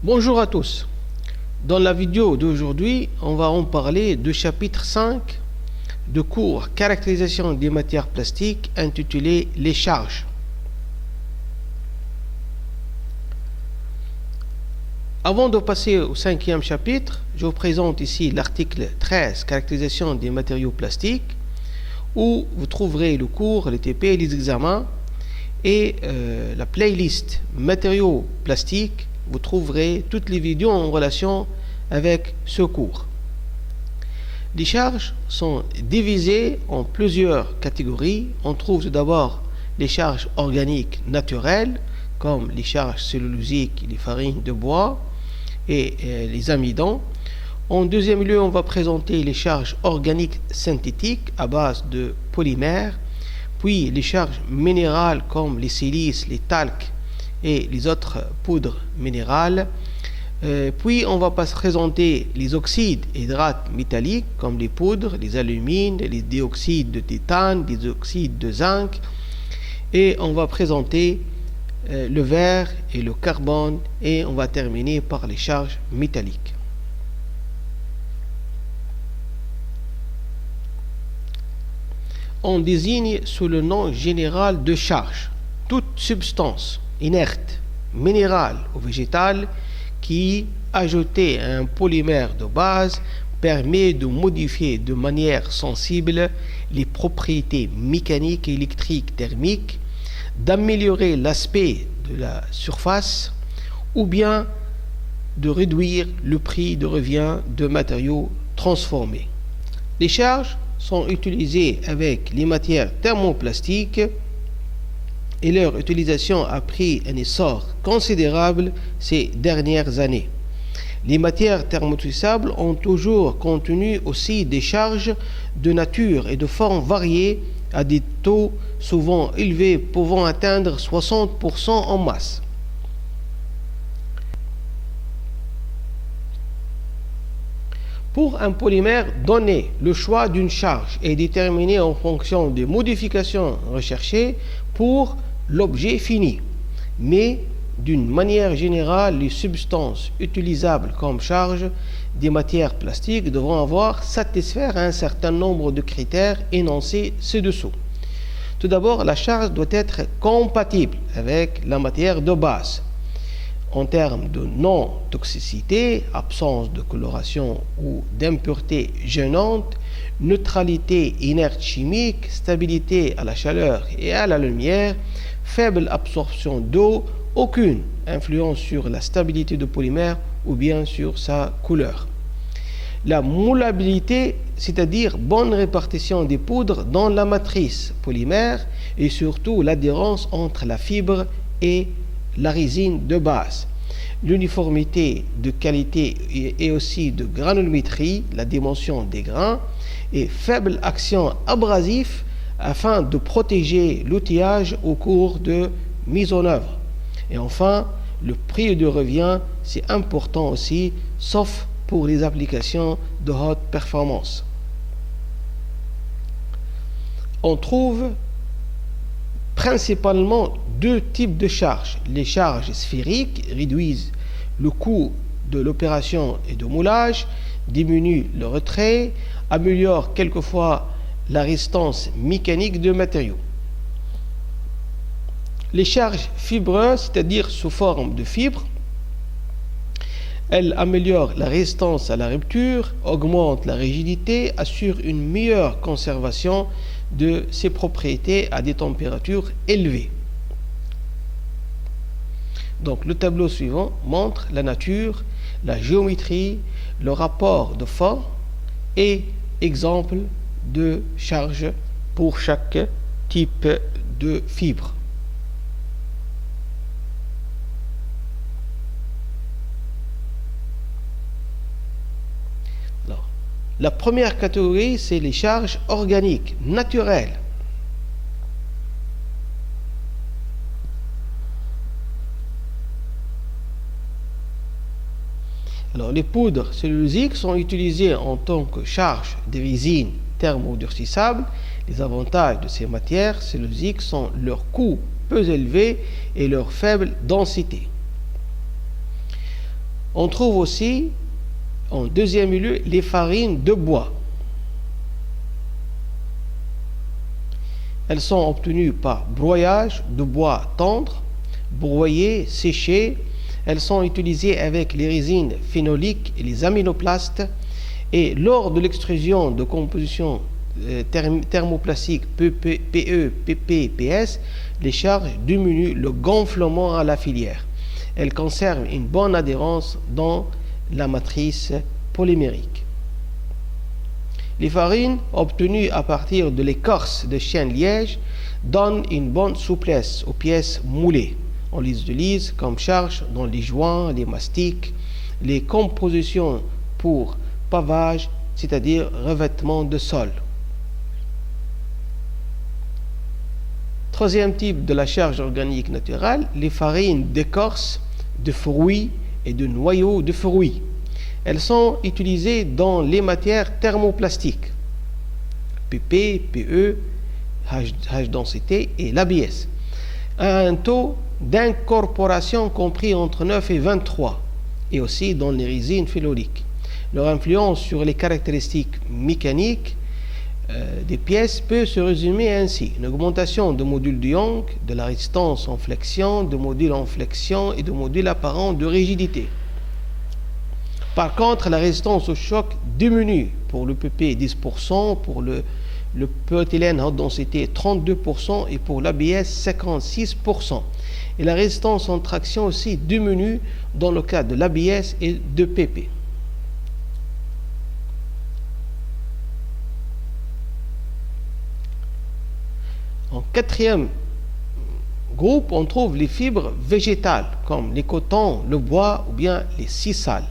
Bonjour à tous. Dans la vidéo d'aujourd'hui, on va en parler du chapitre 5 de cours caractérisation des matières plastiques intitulé les charges. Avant de passer au cinquième chapitre, je vous présente ici l'article 13 caractérisation des matériaux plastiques où vous trouverez le cours, les TP et les examens et la playlist matériaux plastiques. Vous trouverez toutes les vidéos en relation avec ce cours. Les charges sont divisées en plusieurs catégories. On trouve tout d'abord les charges organiques naturelles, comme les charges cellulosiques, les farines de bois et les amidons. En deuxième lieu, on va présenter les charges organiques synthétiques à base de polymères, puis les charges minérales comme les silices, les talcs et les autres poudres minérales. Puis on va présenter les oxydes et hydrates métalliques comme les poudres, les alumines, les dioxydes de titane, les oxydes de zinc, et on va présenter le verre et le carbone, et on va terminer par les charges métalliques. On désigne sous le nom général de charge toute substance inerte, minérale ou végétale qui, ajoutée à un polymère de base, permet de modifier de manière sensible les propriétés mécaniques, électriques, thermiques, d'améliorer l'aspect de la surface ou bien de réduire le prix de revient de matériaux transformés. Les charges sont utilisées avec les matières thermoplastiques et leur utilisation a pris un essor considérable ces dernières années. Les matières thermoplastissables ont toujours contenu aussi des charges de nature et de forme variées à des taux souvent élevés pouvant atteindre 60% en masse. Pour un polymère donné, le choix d'une charge est déterminé en fonction des modifications recherchées pour l'objet fini. Mais d'une manière générale, les substances utilisables comme charge des matières plastiques devront satisfaire un certain nombre de critères énoncés ci-dessous. Tout d'abord, la charge doit être compatible avec la matière de base en termes de non-toxicité, absence de coloration ou d'impuretés gênantes, neutralité inerte chimique, stabilité à la chaleur et à la lumière, faible absorption d'eau, aucune influence sur la stabilité du polymère ou bien sur sa couleur. La moulabilité, c'est-à-dire bonne répartition des poudres dans la matrice polymère et surtout l'adhérence entre la fibre et la résine de base. L'uniformité de qualité et aussi de granulométrie, la dimension des grains, et faible action abrasive afin de protéger l'outillage au cours de mise en œuvre. Et enfin, le prix de revient, c'est important aussi, sauf pour les applications de haute performance. On trouve principalement deux types de charges. Les charges sphériques réduisent le coût de l'opération et de moulage, diminuent le retrait, améliorent quelquefois la résistance mécanique de matériaux. Les charges fibreuses, c'est-à-dire sous forme de fibres, elles améliorent la résistance à la rupture, augmentent la rigidité, assurent une meilleure conservation de ses propriétés à des températures élevées. Donc le tableau suivant montre la nature, la géométrie, le rapport de force et exemple de charge pour chaque type de fibre. Alors, la première catégorie, c'est les charges organiques, naturelles. Alors, les poudres cellulosiques sont utilisées en tant que charge de résine thermodurcissable. Les avantages de ces matières cellulosiques sont leur coût peu élevé et leur faible densité. On trouve aussi, en deuxième lieu, les farines de bois. Elles sont obtenues par broyage de bois tendre, broyé, séché. Elles sont utilisées avec les résines phénoliques et les aminoplastes. Et lors de l'extrusion de composition thermoplastique PE, PP, PS, les charges diminuent le gonflement à la filière. Elles conservent une bonne adhérence dans la matrice polymérique. Les farines obtenues à partir de l'écorce de chêne-liège donnent une bonne souplesse aux pièces moulées. On les utilise comme charge dans les joints, les mastiques, les compositions pour pavage, c'est-à-dire revêtement de sol. Troisième type de la charge organique naturelle, les farines d'écorce de fruits et de noyaux de fruits. Elles sont utilisées dans les matières thermoplastiques, PP, PE, H densité et l'ABS, à un taux d'incorporation compris entre 9 et 23, et aussi dans les résines phénoliques. Leur influence sur les caractéristiques mécaniques des pièces peut se résumer ainsi: une augmentation de module de Young, de la résistance en flexion, de module en flexion et de module apparent de rigidité. Par contre, la résistance au choc diminue pour le PP 10%, pour le polyéthylène haute densité 32% et pour l'ABS 56%. Et la résistance en traction aussi diminue dans le cas de l'ABS et de PP. En quatrième groupe, on trouve les fibres végétales comme les cotons, le bois ou bien les sisales.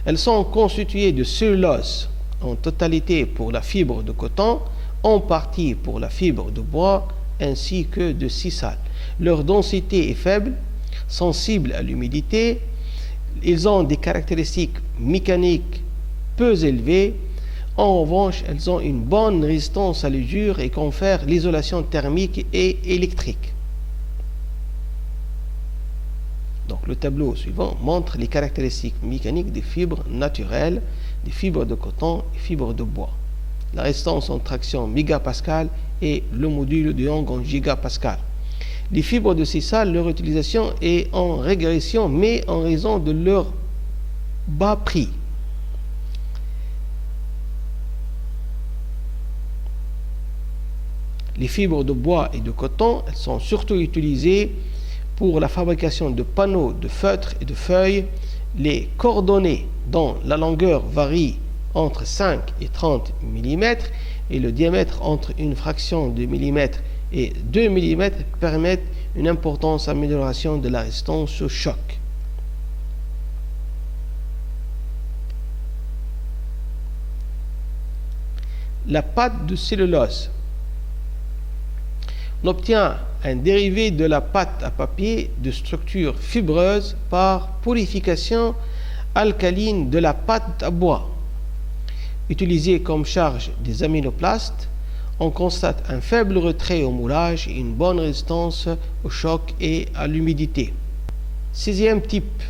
Elles sont constituées de cellulose en totalité pour la fibre de coton, en partie pour la fibre de bois, ainsi que de sisal. Leur densité est faible, sensible à l'humidité. Ils ont des caractéristiques mécaniques peu élevées. En revanche, elles ont une bonne résistance à l'usure et confèrent l'isolation thermique et électrique. Donc le tableau suivant montre les caractéristiques mécaniques des fibres naturelles, des fibres de coton et fibres de bois. La résistance en traction mégapascal et le module de Young en gigapascal. Les fibres de sisal, leur utilisation est en régression, mais en raison de leur bas prix. Les fibres de bois et de coton, elles sont surtout utilisées pour la fabrication de panneaux de feutres et de feuilles. Les coordonnées dont la longueur varie entre 5 et 30 mm et le diamètre entre une fraction de millimètre et 2 mm permettent une importante amélioration de la résistance au choc. La pâte de cellulose. On obtient un dérivé de la pâte à papier de structure fibreuse par purification alcaline de la pâte à bois. Utilisée comme charge des aminoplastes, on constate un faible retrait au moulage et une bonne résistance au choc et à l'humidité. Sixième type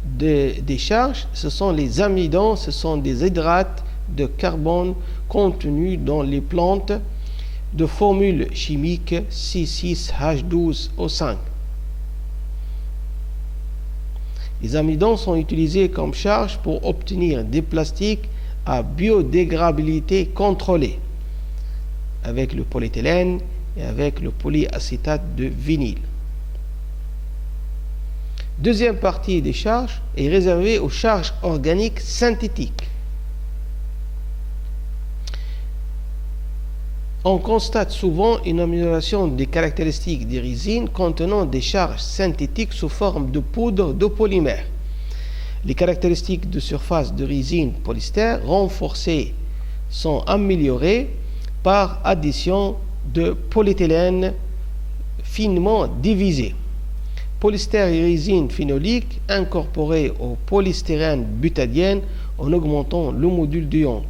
des charges, ce sont les amidons, ce sont des hydrates de carbone contenus dans les plantes de formule chimique C6H12O5. Les amidons sont utilisés comme charge pour obtenir des plastiques à biodégradabilité contrôlée, avec le polyéthylène et avec le polyacétate de vinyle. Deuxième partie des charges est réservée aux charges organiques synthétiques. On constate souvent une amélioration des caractéristiques des résines contenant des charges synthétiques sous forme de poudre de polymère. Les caractéristiques de surface de résine polyester renforcées sont améliorées par addition de polyéthylène finement divisé. Polyester et résine phénolique incorporées au polystyrène butadiène en augmentant le module de Young.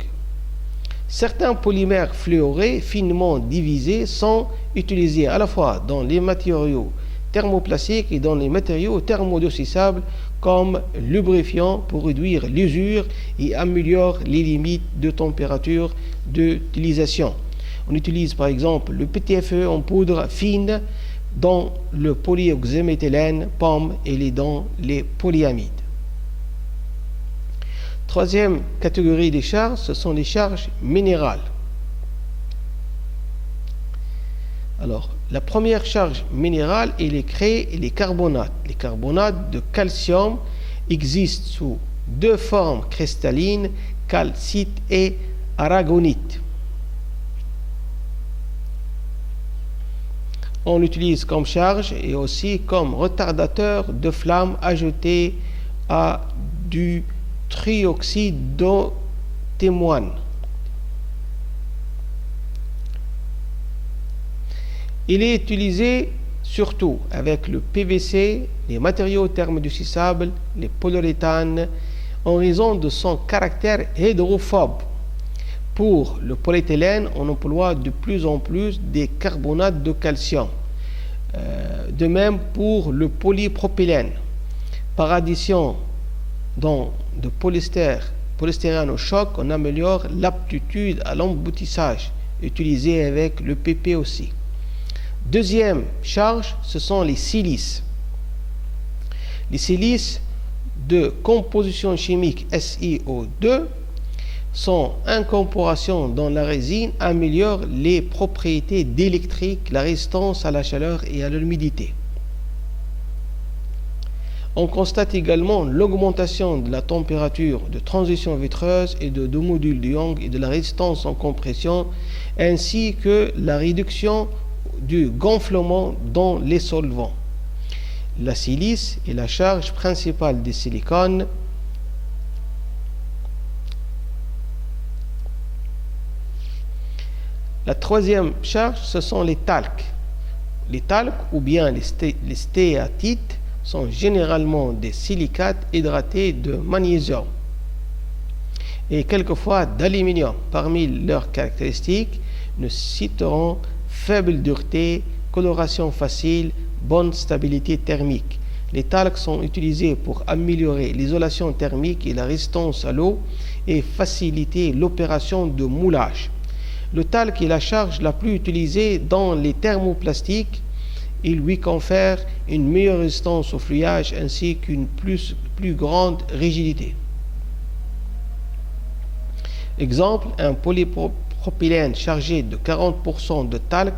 Certains polymères fluorés finement divisés sont utilisés à la fois dans les matériaux thermoplastiques et dans les matériaux thermodissociables comme lubrifiant pour réduire l'usure et améliorer les limites de température d'utilisation. On utilise par exemple le PTFE en poudre fine dans le polyoxyméthylène, pomme et dans les polyamides. Troisième catégorie des charges, ce sont les charges minérales. Alors, la première charge minérale est les carbonates. Les carbonates de calcium existent sous deux formes cristallines, calcite et aragonite. On l'utilise comme charge et aussi comme retardateur de flamme ajouté à du trioxyde de témoin. Il est utilisé surtout avec le PVC, les matériaux thermodurcissables, les polyuréthanes, en raison de son caractère hydrophobe. Pour le polyéthylène, on emploie de plus en plus des carbonates de calcium. De même pour le polypropylène. Par addition de polystyrène au choc, on améliore l'aptitude à l'emboutissage, utilisé avec le PP aussi. Deuxième charge, ce sont les silices. Les silices de composition chimique SiO2 son incorporation dans la résine améliore les propriétés d'électrique, la résistance à la chaleur et à l'humidité. On constate également l'augmentation de la température de transition vitreuse et de modules de Young et de la résistance en compression, ainsi que la réduction du gonflement dans les solvants. La silice est la charge principale des silicones. La troisième charge, ce sont les talcs. Les talcs ou bien les stéatites sont généralement des silicates hydratés de magnésium et quelquefois d'aluminium. Parmi leurs caractéristiques, nous citerons faible dureté, coloration facile, bonne stabilité thermique. Les talcs sont utilisés pour améliorer l'isolation thermique et la résistance à l'eau et faciliter l'opération de moulage. Le talc est la charge la plus utilisée dans les thermoplastiques. Il lui confère une meilleure résistance au fluidage ainsi qu'une plus grande rigidité. Exemple, un polypropylène chargé de 40% de talc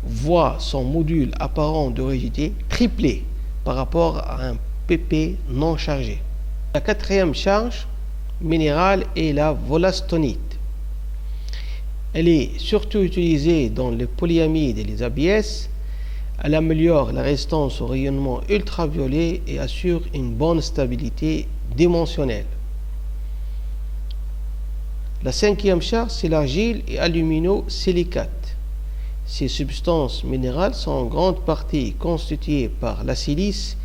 voit son module apparent de rigidité triplé par rapport à un PP non chargé. La quatrième charge minérale est la wollastonite. Elle est surtout utilisée dans les polyamides et les ABS. Elle améliore la résistance au rayonnement ultraviolet et assure une bonne stabilité dimensionnelle. La cinquième charge, c'est l'argile et aluminosilicate. Ces substances minérales sont en grande partie constituées par la silice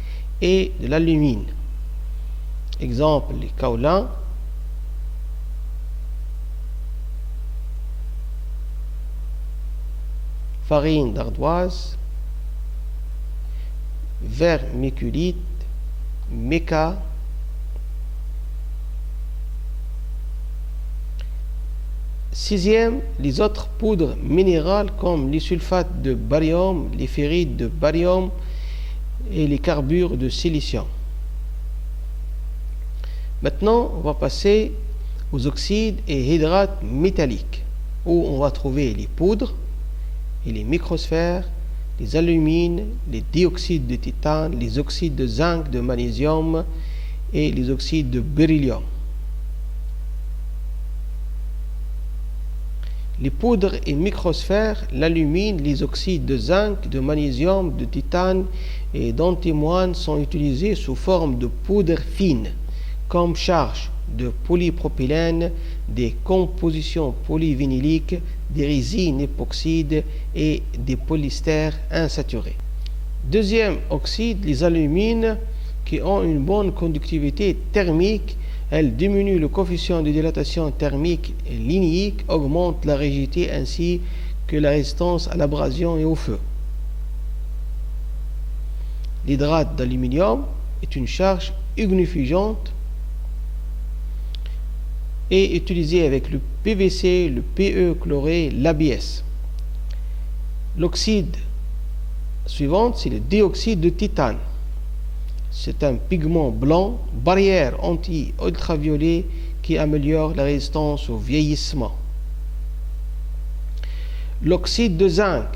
et de l'alumine. Exemple, les kaolins, farine d'ardoise, vermiculite, mica, sixième, les autres poudres minérales comme les sulfates de barium, les ferrites de barium et les carbures de silicium. Maintenant, on va passer aux oxydes et hydrates métalliques, où on va trouver les poudres et les microsphères, les alumines, les dioxydes de titane, les oxydes de zinc, de magnésium et les oxydes de beryllium. Les poudres et microsphères, l'alumine, les oxydes de zinc, de magnésium, de titane et d'antimoine sont utilisés sous forme de poudre fine, comme charge de polypropylène, des compositions polyvinyliques, des résines époxydes et des polystères insaturés. Deuxième oxyde, les alumines qui ont une bonne conductivité thermique. Elles diminuent le coefficient de dilatation thermique et linéique, augmentent la rigidité ainsi que la résistance à l'abrasion et au feu. L'hydrate d'aluminium est une charge ignifiante est utilisé avec le PVC, le PE chloré, l'ABS. L'oxyde suivant, c'est le dioxyde de titane. C'est un pigment blanc, barrière anti-ultraviolet qui améliore la résistance au vieillissement. L'oxyde de zinc,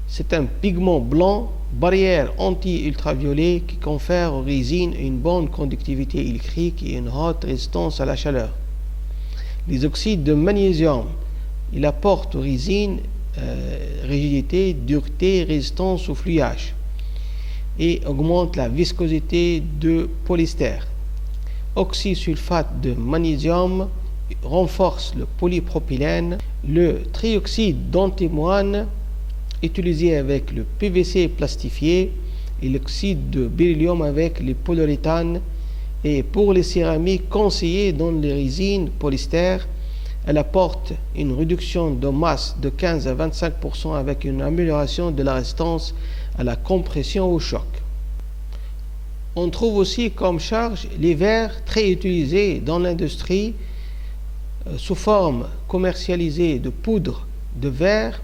c'est un pigment blanc, barrière anti-ultraviolet qui confère aux résines une bonne conductivité électrique et une haute résistance à la chaleur. Les oxydes de magnésium, il apporte aux résines rigidité, dureté, résistance au fluidage et augmente la viscosité de polyester. Oxysulfate de magnésium renforce le polypropylène. Le trioxyde d'antimoine utilisé avec le PVC plastifié et l'oxyde de beryllium avec les polyuréthanes. Et pour les céramiques conseillées dans les résines polyester, elle apporte une réduction de masse de 15 à 25% avec une amélioration de la résistance à la compression au choc. On trouve aussi comme charge les verres très utilisés dans l'industrie sous forme commercialisée de poudre de verre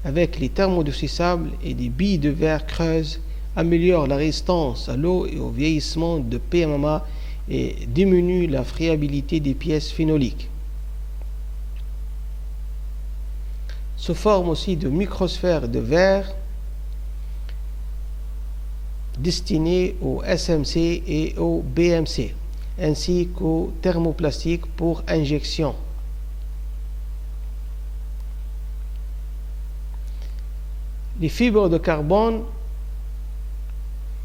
avec les thermodurcissables et des billes de verre creuses améliorent la résistance à l'eau et au vieillissement de PMMA et diminuent la friabilité des pièces phénoliques. Sous forme aussi de microsphères de verre destinées au SMC et au BMC, ainsi qu'au thermoplastique pour injection. Les fibres de carbone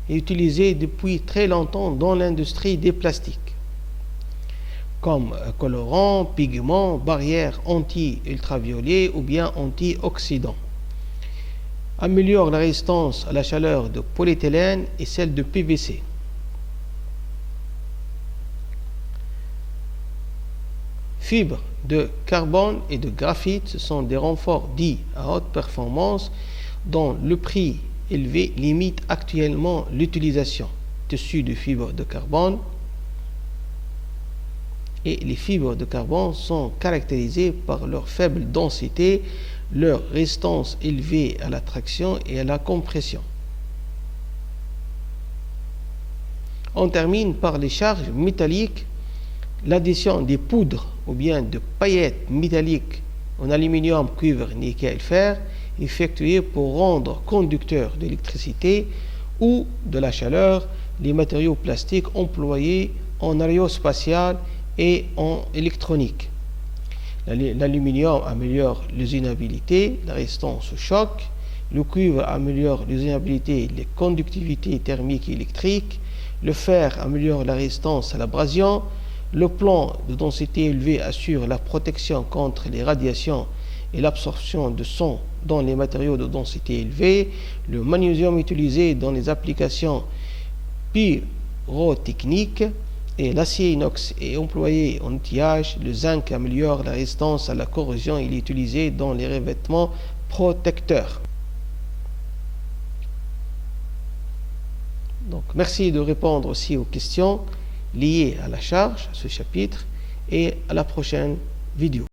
est utilisées depuis très longtemps dans l'industrie des plastiques, comme colorant, pigment, barrière anti-ultraviolet ou bien antioxydant. Améliore la résistance à la chaleur de polyéthylène et celle de PVC. Fibres de carbone et de graphite, ce sont des renforts dits à haute performance dont le prix élevé limite actuellement l'utilisation. Tissus de fibres de carbone. Et les fibres de carbone sont caractérisées par leur faible densité, leur résistance élevée à la traction et à la compression. On termine par les charges métalliques. L'addition des poudres ou bien de paillettes métalliques en aluminium, cuivre, nickel, fer effectuée pour rendre conducteurs d'électricité ou de la chaleur les matériaux plastiques employés en aérospatial et en électronique. L'aluminium améliore l'usinabilité, la résistance au choc. Le cuivre améliore l'usinabilité et la conductivité thermique et électrique. Le fer améliore la résistance à l'abrasion. Le plomb de densité élevée assure la protection contre les radiations et l'absorption de son dans les matériaux de densité élevée. Le magnésium utilisé dans les applications pyrotechniques et l'acier inox est employé en outillage. Le zinc améliore la résistance à la corrosion. Il est utilisé dans les revêtements protecteurs. Donc, merci de répondre aussi aux questions liées à la charge, à ce chapitre, et à la prochaine vidéo.